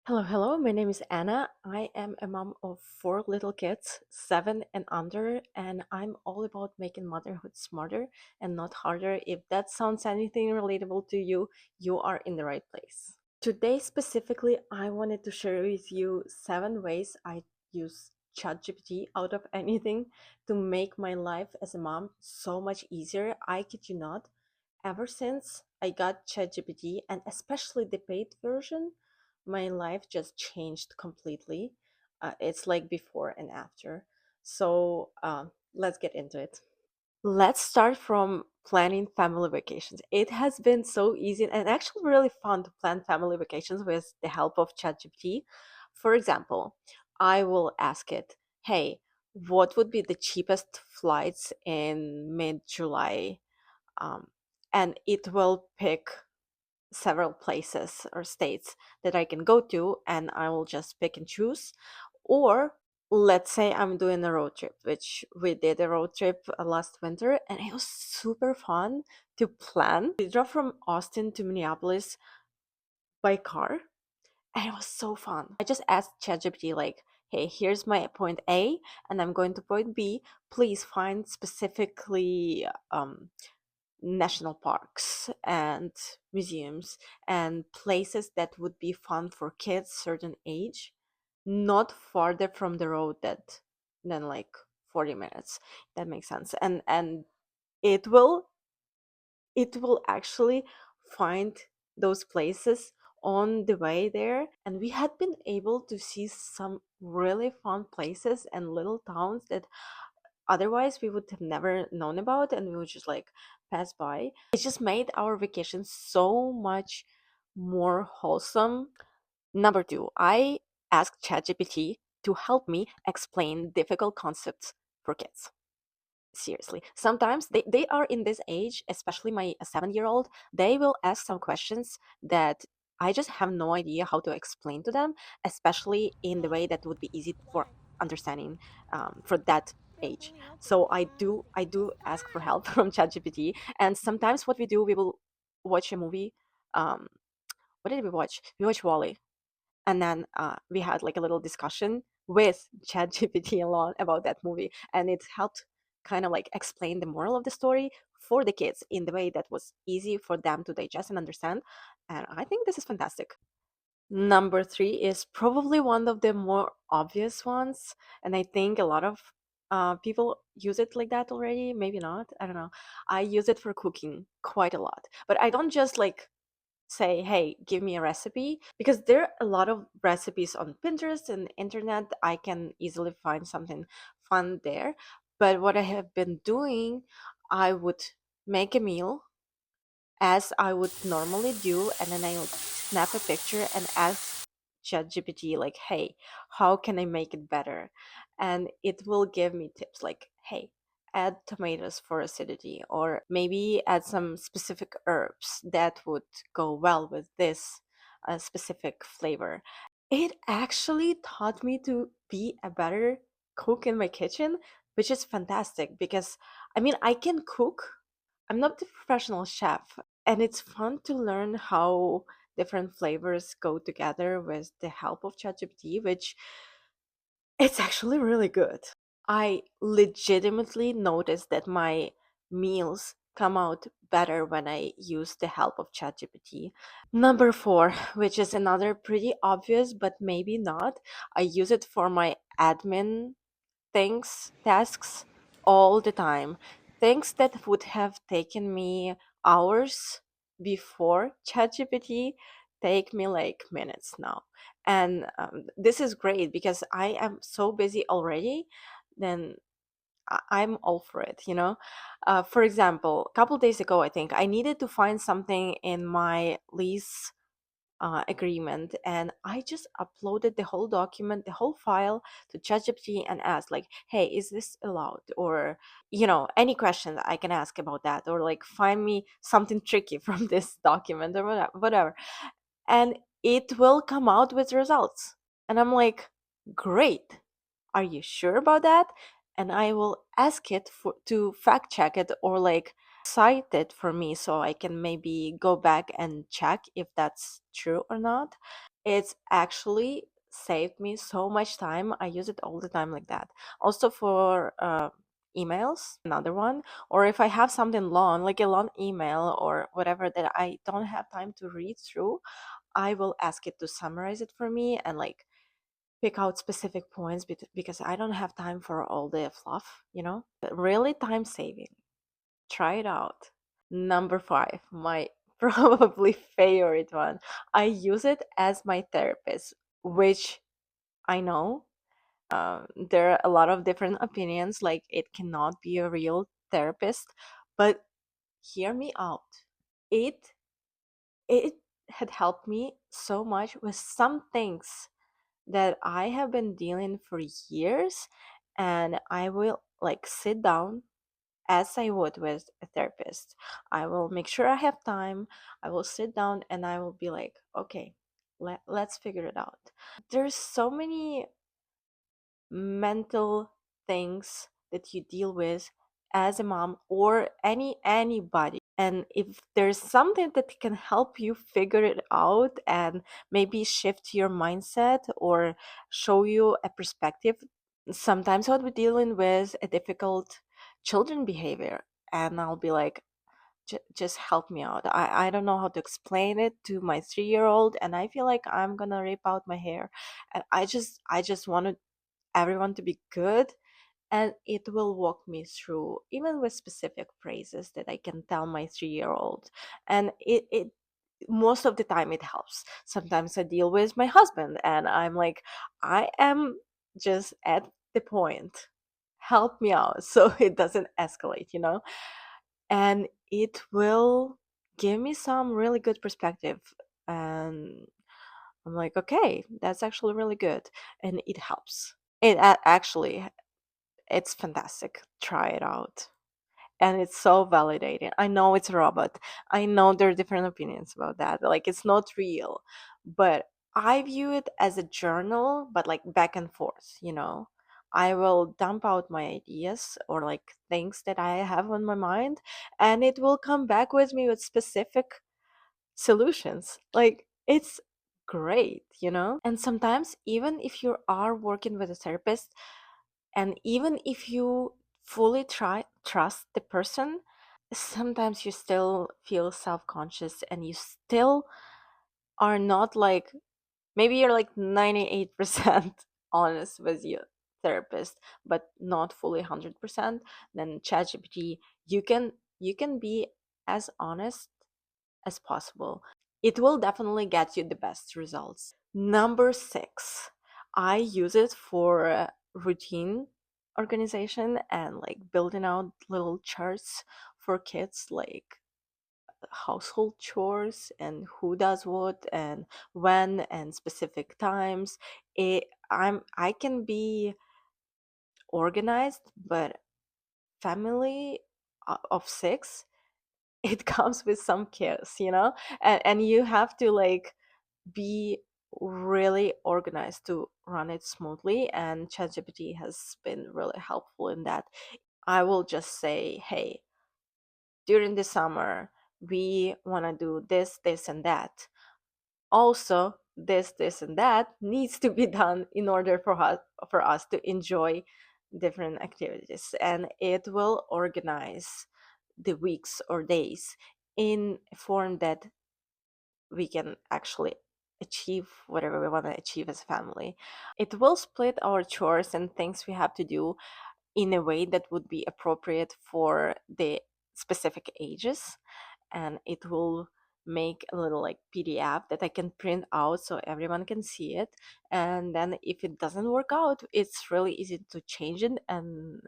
Hello, hello. My name is Anna. I am a mom of four little kids, seven and under, and I'm all about making motherhood smarter and not harder. If that sounds anything relatable to you, you are in the right place. Today, specifically, I wanted to share with you 7 ways I use ChatGPT out of anything to make my life as a mom so much easier. I kid you not. Ever since I got ChatGPT, and especially the paid version, my life just changed completely. It's like before and after. So let's get into it. Let's start from planning family vacations. It has been so easy and actually really fun to plan family vacations with the help of ChatGPT. For example, I will ask it, hey, what would be the cheapest flights in mid July? Um, and it will pick several places or states that I can go to, and I will just pick and choose. Or let's say I'm doing a road trip, which we did a road trip last winter, and it was super fun to plan. We drove from Austin to Minneapolis by car, and it was so fun. I just asked ChatGPT, like, hey, here's my point A, and I'm going to point B. Please find specifically national parks and museums and places that would be fun for kids certain age, not farther from the road than like 40 minutes. That makes sense. And it will it will actually find those places on the way there, and we had been able to see some really fun places and little towns that otherwise we would have never known about, and we would just like pass by. It just made our vacation so much more wholesome. Number two, I asked ChatGPT to help me explain difficult concepts for kids. Seriously, sometimes they are in this age, especially my 7-year-old, they will ask some questions that I just have no idea how to explain to them, especially in the way that would be easy for understanding for that age. So I do ask for help from ChatGPT, and sometimes what we do, we will watch a movie. um, what did we watch? We watched Wally, and then we had like a little discussion with ChatGPT alone about that movie, and it helped kind of like explain the moral of the story for the kids in the way that was easy for them to digest and understand. And I think this is fantastic. Number three is probably one of the more obvious ones, and I think a lot of people use it like that already. Maybe not. I don't know. I use it for cooking quite a lot, but I don't just like say, hey, give me a recipe, because there are a lot of recipes on Pinterest and internet. I can easily find something fun there. But what I have been doing, I would make a meal as I would normally do, and then I would snap a picture and ask ChatGPT, like, hey, how can I make it better? And it will give me tips like, hey, add tomatoes for acidity, or maybe add some specific herbs that would go well with this specific flavor. It actually taught me to be a better cook in my kitchen, which is fantastic because I mean, I can cook. I'm not the professional chef, and it's fun to learn how different flavors go together with the help of ChatGPT, which it's actually really good. I legitimately noticed that my meals come out better when I use the help of ChatGPT. Number four, which is another pretty obvious, but maybe not, I use it for my admin things, tasks all the time. Things that would have taken me hours before ChatGPT take me like minutes now. And this is great because I am so busy already. Then I'm all for it. For example, a couple days ago, I think I needed to find something in my lease agreement, and I just uploaded the whole document, the whole file to ChatGPT and asked like, hey, is this allowed? Or any question that I can ask about that, or like find me something tricky from this document or whatever. And it will come out with results, and I'm like, great, are you sure about that? And I will ask it to fact check it, or like cite it for me, so I can maybe go back and check if that's true or not. It's actually saved me so much time. I use it all the time like that. Also for emails, another one. Or if I have something long, like a long email or whatever that I don't have time to read through, I will ask it to summarize it for me and like pick out specific points because I don't have time for all the fluff, you know? But really time saving. Try it out. Number five, my probably favorite one. I use it as my therapist, which I know there are a lot of different opinions, like it cannot be a real therapist, but hear me out. It it had helped me so much with some things that I have been dealing for years, and I will like sit down as I would with a therapist. I will make sure I have time. I will sit down and I will be like, okay, let's figure it out. There's so many mental things that you deal with as a mom or anybody, and if there's something that can help you figure it out and maybe shift your mindset or show you a perspective. Sometimes I'll be dealing with a difficult children behavior, and I'll be like, just help me out. I don't know how to explain it to my 3-year old, and I feel like I'm gonna rip out my hair, and I just wanted everyone to be good, and it will walk me through even with specific phrases that I can tell my 3-year old. And it most of the time it helps. Sometimes I deal with my husband and I'm like, I am just at the point, help me out so it doesn't escalate, you know? And it will give me some really good perspective, and I'm like, okay, that's actually really good, and it helps. Actually, it's fantastic. Try it out. And it's so validating. I know it's a robot. I know there are different opinions about that. Like it's not real. But I view it as a journal, but like back and forth, you know. I will dump out my ideas or like things that I have on my mind, and it will come back with me with specific solutions. Like it's great, you know? And sometimes even if you are working with a therapist, and even if you fully try trust the person, sometimes you still feel self-conscious and you still are not like, maybe you're like 98% honest with your therapist but not fully 100%. Then ChatGPT, you can be as honest as possible. It will definitely get you the best results. Number six, I use it for routine organization and like building out little charts for kids, like household chores and who does what and when and specific times. I can be organized, but family of six, it comes with some chaos, you know, and you have to like be really organized to run it smoothly, and ChatGPT has been really helpful in that. I will just say, hey, during the summer we want to do this and that. Also, this and that needs to be done in order for us to enjoy different activities, and it will organize the weeks or days in a form that we can actually achieve whatever we want to achieve as a family. It will split our chores and things we have to do in a way that would be appropriate for the specific ages, and it will make a little like PDF that I can print out so everyone can see it. And then if it doesn't work out, it's really easy to change it and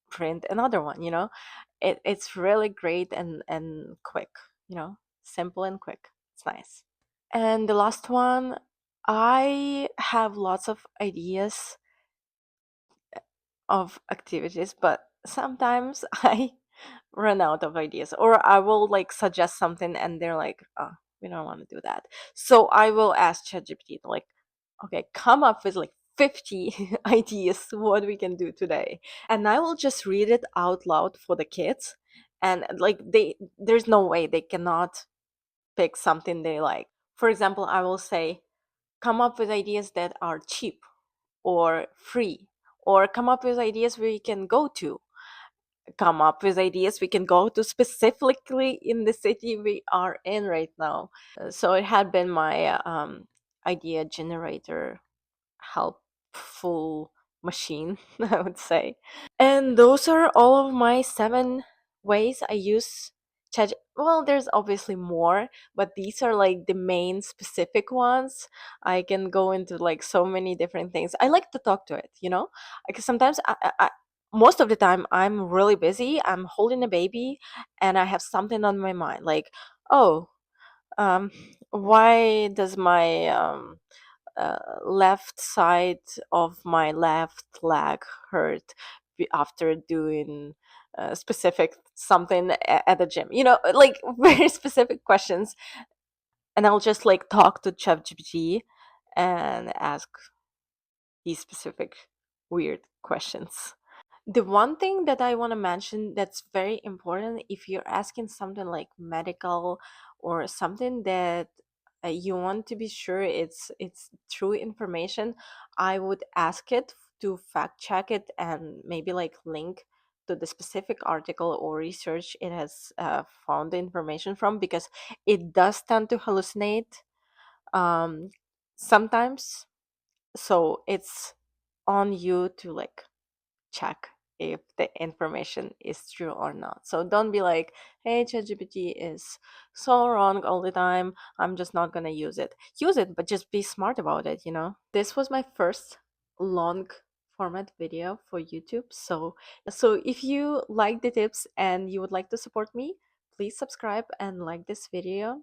print another one, you know. It's really great and quick, you know, simple and quick. It's nice. And the last one, I have lots of ideas of activities, but sometimes I run out of ideas, or I will like suggest something and they're like, oh, we don't want to do that. So I will ask ChatGPT to like, okay, come up with like 50 ideas what we can do today. And I will just read it out loud for the kids. And like there's no way they cannot pick something they like. For example, I will say, come up with ideas that are cheap or free, or come up with ideas we can go to, come up with ideas we can go to specifically in the city we are in right now. So it had been my idea generator helpful machine, I would say. And those are all of my 7 ways I use Chat. Well, there's obviously more, but these are like the main specific ones. I can go into like so many different things. I like to talk to it, because sometimes most of the time I'm really busy. I'm holding a baby, and I have something on my mind, like, oh, um, why does my left side of my left leg hurt after doing specific something at the gym, like very specific questions. And I'll just like talk to ChatGPT and ask these specific weird questions. The one thing that I want to mention that's very important, if you're asking something like medical or something that you want to be sure it's true information, I would ask it to fact check it and maybe like link to the specific article or research it has found the information from, because it does tend to hallucinate um, sometimes. So it's on you to like check if the information is true or not. So don't be like, hey, ChatGPT is so wrong all the time. I'm just not gonna use it. Use it, but just be smart about it. This was my first long format video for YouTube. So if you like the tips and you would like to support me, please subscribe and like this video.